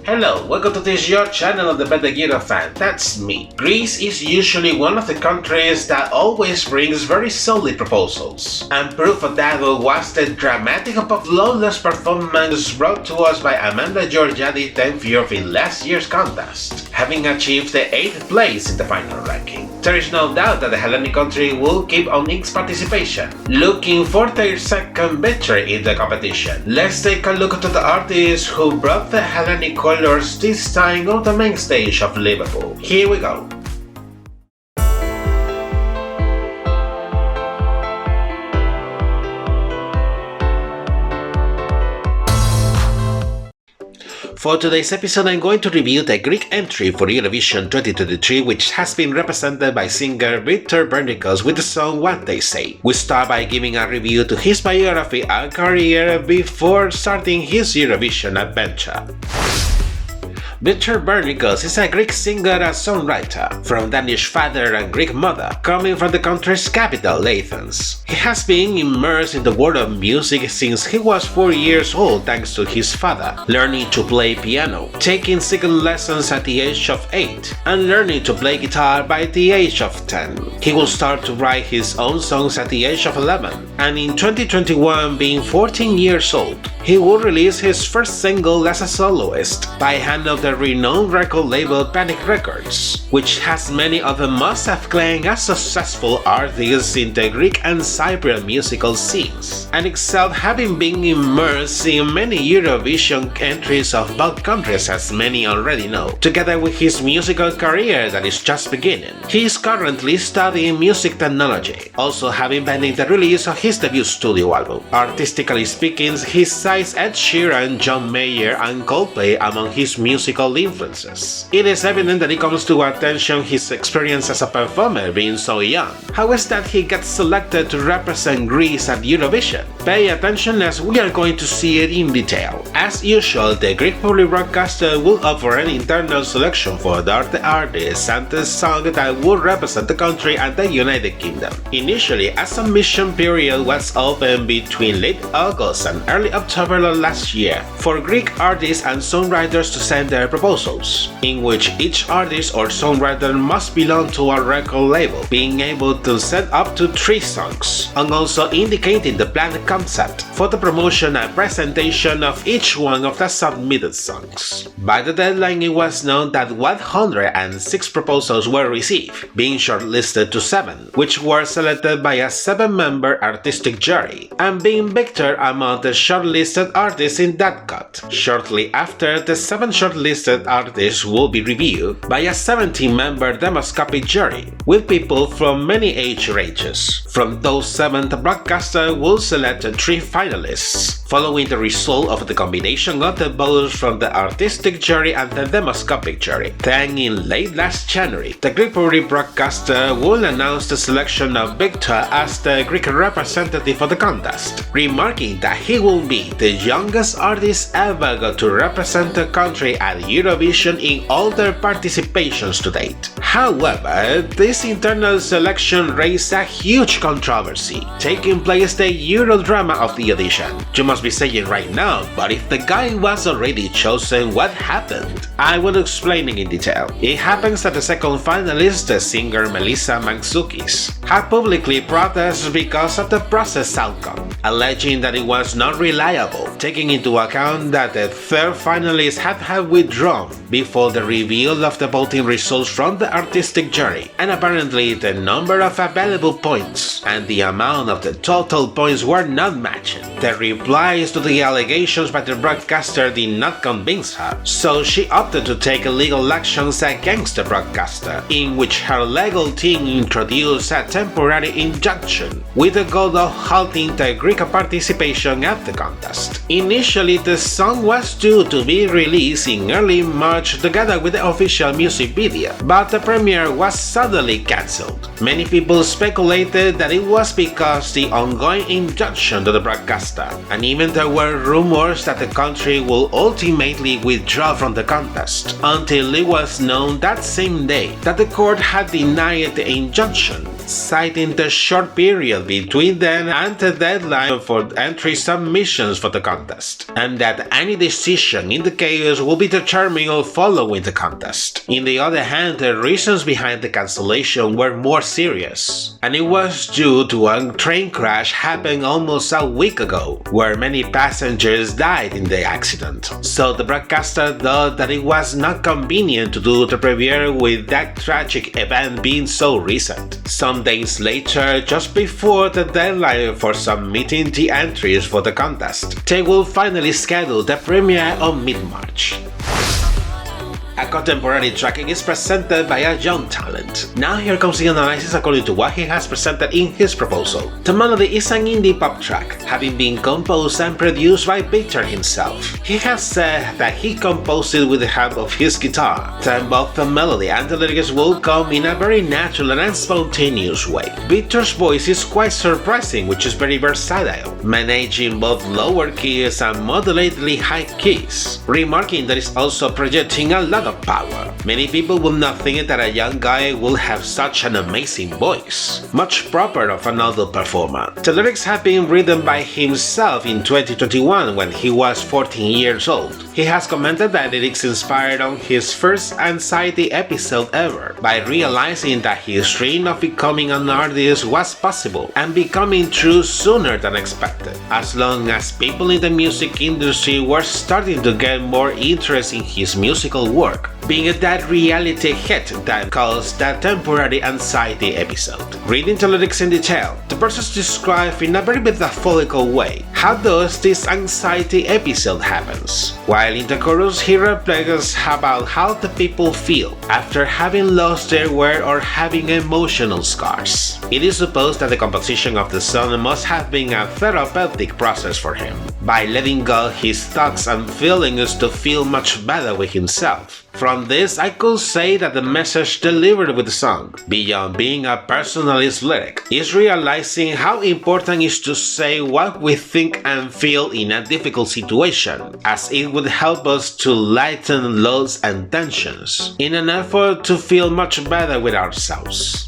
Hello, welcome to this your channel of the Eurofan, that's me. Greece is usually one of the countries that always brings very solid proposals. And proof of that was the dramatic but flawless performance brought to us by Amanda Georgiadi 10th year in last year's contest, having achieved the 8th place in the final ranking. There is no doubt that the Hellenic country will keep on its participation, looking for their second victory in the competition. Let's take a look at the artists who brought the Hellenic colors this time on the main stage of Liverpool. Here we go. For today's episode, I'm going to review the Greek entry for Eurovision 2023, which has been represented by singer Victor Vernicos with the song What They Say. We start by giving a review to his biography and career before starting his Eurovision adventure. Victor Vernicos is a Greek singer and songwriter, from Danish father and Greek mother, coming from the country's capital, Athens. He has been immersed in the world of music since he was 4 years old thanks to his father, learning to play piano, taking singing lessons at the age of 8, and learning to play guitar by the age of 10. He will start to write his own songs at the age of 11, and in 2021, being 14 years old, he will release his first single as a soloist by hand of the renowned record label Panic Records, which has many other must-acclaimed and successful artists in the Greek and Cypriot musical scenes, and excelled having been immersed in many Eurovision entries of both countries, as many already know. Together with his musical career that is just beginning, he is currently studying music technology, also having pending the release of his debut studio album. Artistically speaking, he cites Ed Sheeran, John Mayer, and Coldplay among his musical influences. It is evident that it comes to attention his experience as a performer being so young. How is that he gets selected to represent Greece at Eurovision? Pay attention as we are going to see it in detail. As usual, the Greek public broadcaster will offer an internal selection for the artist and the song that will represent the country and the United Kingdom. Initially, a submission period was open between late August and early October last year for Greek artists and songwriters to send their proposals, in which each artist or songwriter must belong to a record label, being able to send up to 3 songs, and also indicating the planned concept for the promotion and presentation of each one of the submitted songs. By the deadline, it was known that 106 proposals were received, being shortlisted to 7, which were selected by a 7-member artistic jury, and being Victor among the shortlisted artists in that cut. Shortly after, the 7 shortlisted artists will be reviewed by a 17-member demoscopic jury, with people from many age ranges. From those 7, the broadcaster will select 3 finalists, following the result of the combination of the votes from the artistic jury and the demoscopic jury. Then, in late last January, the Greek public broadcaster will announce the selection of Victor as the Greek representative for the contest, remarking that he will be the youngest artist ever to represent the country at Eurovision in all their participations to date. However, this internal selection raised a huge controversy, taking place the Eurodrama of the audition. You must be saying right now, but if the guy was already chosen, what happened? I will explain it in detail. It happens that the second finalist, the singer Melissa Mantzoukas, had publicly protested because of the process outcome, alleging that it was not reliable, taking into account that the third finalist had withdrawn before the reveal of the voting results from the artistic jury, and apparently the number of available points and the amount of the total points were not matching. The replies to the allegations by the broadcaster did not convince her, so she opted to take legal actions against the broadcaster, in which her legal team introduced a temporary injunction with the goal of halting the Greek participation at the contest. Initially, the song was due to be released in early March together with the official music video, but the premiere was suddenly cancelled. Many people speculated that it was because the ongoing injunction to the broadcaster, and even there were rumors that the country will ultimately withdraw from the contest, until it was known that same day that the court had denied the injunction, citing the short period between then and the deadline time for entry submissions for the contest, and that any decision in the case will be determined following the contest. On the other hand, the reasons behind the cancellation were more serious, and it was due to a train crash happened almost a week ago, where many passengers died in the accident. So the broadcaster thought that it was not convenient to do the premiere with that tragic event being so recent. Some days later, just before the deadline for submitting the entries for the contest, they will finally schedule the premiere on mid-March. A contemporary tracking is presented by a young talent. Now here comes the analysis according to what he has presented in his proposal. The melody is an indie pop track, having been composed and produced by Victor himself. He has said that he composed it with the help of his guitar, then both the melody and the lyrics will come in a very natural and spontaneous way. Victor's voice is quite surprising, which is very versatile, managing both lower keys and moderately high keys, remarking that it's also projecting a lot of power. Many people will not think that a young guy will have such an amazing voice, much proper of an adult performer. The lyrics have been written by himself in 2021 when he was 14 years old. He has commented that lyrics inspired on his first anxiety episode ever, by realizing that his dream of becoming an artist was possible and becoming true sooner than expected, as long as people in the music industry were starting to get more interest in his musical work, being that reality hit that caused that temporary anxiety episode. Reading the lyrics in detail, the verses describe in a very metaphorical way how does this anxiety episode happens, while in the chorus he reflects about how the people feel after having lost their word or having emotional scars. It is supposed that the composition of the song must have been a therapeutic process for him, by letting go his thoughts and feelings to feel much better with himself. From this, I could say that the message delivered with the song, beyond being a personalist lyric, is realizing how important it is to say what we think and feel in a difficult situation, as it would help us to lighten loads and tensions, in an effort to feel much better with ourselves.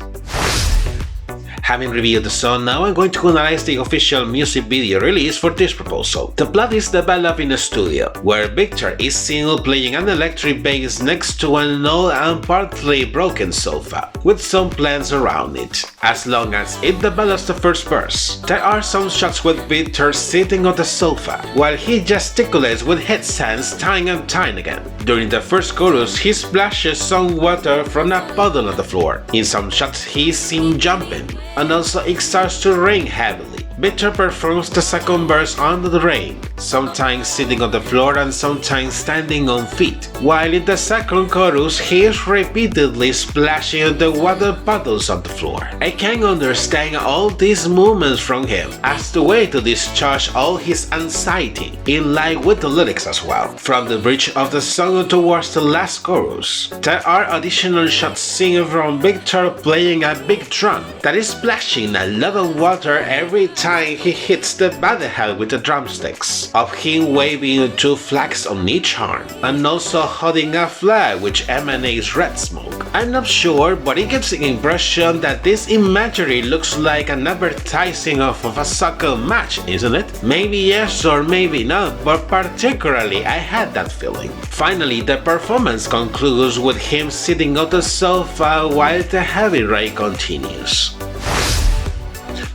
Having reviewed the song, now I'm going to analyze the official music video release for this proposal. The plot is developed in a studio, where Victor is seen playing an electric bass next to an old and partly broken sofa, with some plants around it. As long as it develops the first verse, there are some shots with Victor sitting on the sofa, while he gesticulates with his hands time and time again. During the first chorus, he splashes some water from a puddle on the floor. In some shots, he is seen jumping, and also it starts to rain heavily. Victor performs the second verse under the rain, sometimes sitting on the floor and sometimes standing on feet, while in the second chorus he is repeatedly splashing the water puddles on the floor. I can understand all these movements from him as the way to discharge all his anxiety, in line with the lyrics as well. From the bridge of the song towards the last chorus, there are additional shots seen from Victor playing a big drum that is splashing a lot of water every time he hits the battlehead with the drumsticks, of him waving two flags on each arm, and also holding a flag which emanates red smoke. I'm not sure, but it gives the impression that this imagery looks like an advertising of a soccer match, isn't it? Maybe yes or maybe not, but particularly I had that feeling. Finally, the performance concludes with him sitting on the sofa while the heavy rain continues.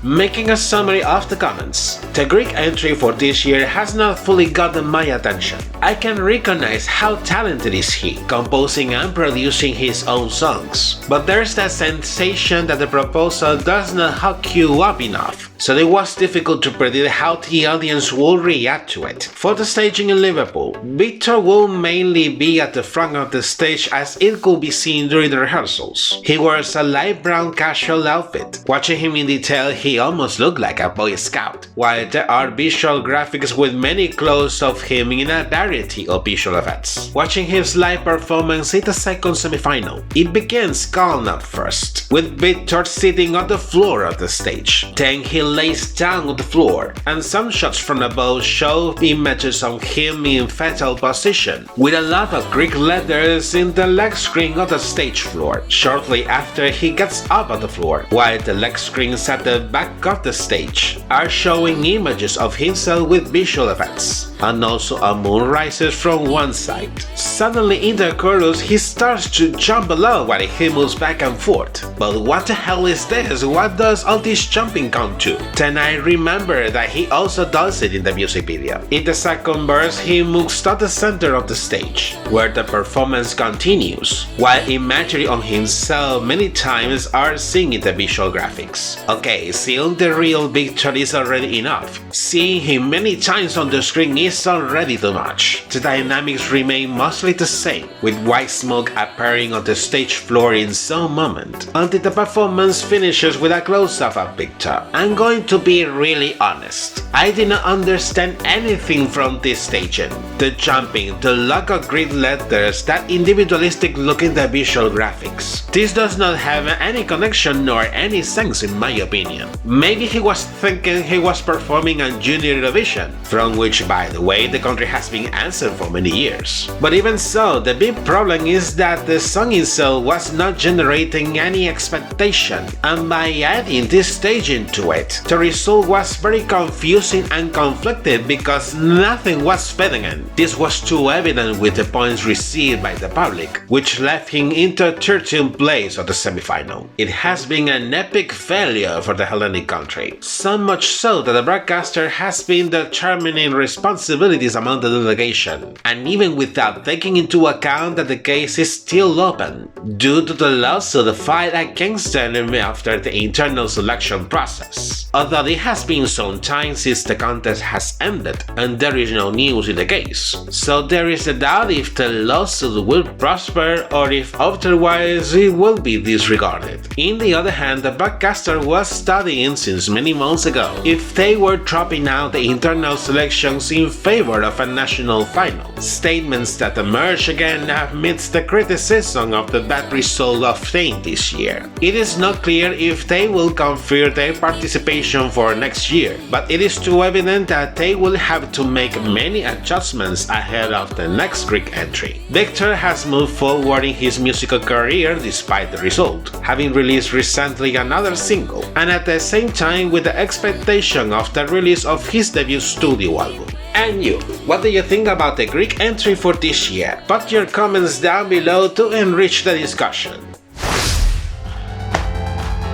Making a summary of the comments, the Greek entry for this year has not fully gotten my attention. I can recognize how talented is he, composing and producing his own songs, but there's that sensation that the proposal does not hook you up enough, so it was difficult to predict how the audience will react to it. For the staging in Liverpool, Victor will mainly be at the front of the stage, as it could be seen during the rehearsals. He wears a light brown casual outfit. Watching him in detail, he almost looked like a Boy Scout, while there are visual graphics with many close of him in a dark variety of visual effects. Watching his live performance in the second semifinal, it begins calm at first, with Victor sitting on the floor of the stage. Then he lays down on the floor, and some shots from above show images of him in fetal position, with a lot of Greek letters in the leg screen of the stage floor, shortly after he gets up on the floor, while the leg screens at the back of the stage are showing images of himself with visual effects, and also a moon rises from one side. Suddenly in the chorus he starts to jump along while he moves back and forth. But what the hell is this? What does all this jumping come to? Then I remember that he also does it in the music video. In the second verse he moves to the center of the stage, where the performance continues, while imagery on himself many times are seen in the visual graphics. Okay, seeing the real Victor is already enough. Seeing him many times on the screen is already too much. The dynamics remain mostly the same, with white smoke appearing on the stage floor in some moment, until the performance finishes with a close-up of Victor. I'm going to be really honest. I did not understand anything from this staging. The jumping, the lack of Greek letters, that individualistic look in the visual graphics. This does not have any connection nor any sense in my opinion. Maybe he was thinking he was performing on Junior Eurovision, from which by the way the country has been answered for many years. But even so, the big problem is that the song itself was not generating any expectation, and by adding this stage into it, the result was very confusing and conflicted because nothing was fitting in. This was too evident with the points received by the public, which left him into 13th place of the semifinal. It has been an epic failure for the Hellenic country, so much so that the broadcaster has been determining responsibilities among the delegation, and even without taking into account that the case is still open, due to the lawsuit filed against them after the internal selection process. Although it has been some time since the contest has ended, and there is no news in the case, so there is a doubt if the lawsuit will prosper or if otherwise it will be disregarded. In the other hand, the broadcaster was studying since many months ago if they were dropping out the internal selections in favor of a national final. Statements that emerge again amidst the criticism of the bad result obtained this year. It is not clear if they will confirm their participation for next year, but it is too evident that they will have to make many adjustments ahead of the next Greek entry. Victor has moved forward in his musical career despite the result, having released recently another single, and at the same time with the expectation of the release of his debut studio album. And you, what do you think about the Greek entry for this year? Put your comments down below to enrich the discussion.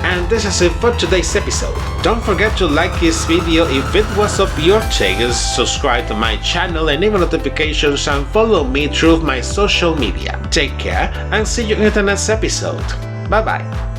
And this is it for today's episode. Don't forget to like this video if it was of your taste, subscribe to my channel, enable notifications, and follow me through my social media. Take care and see you in the next episode. Bye bye.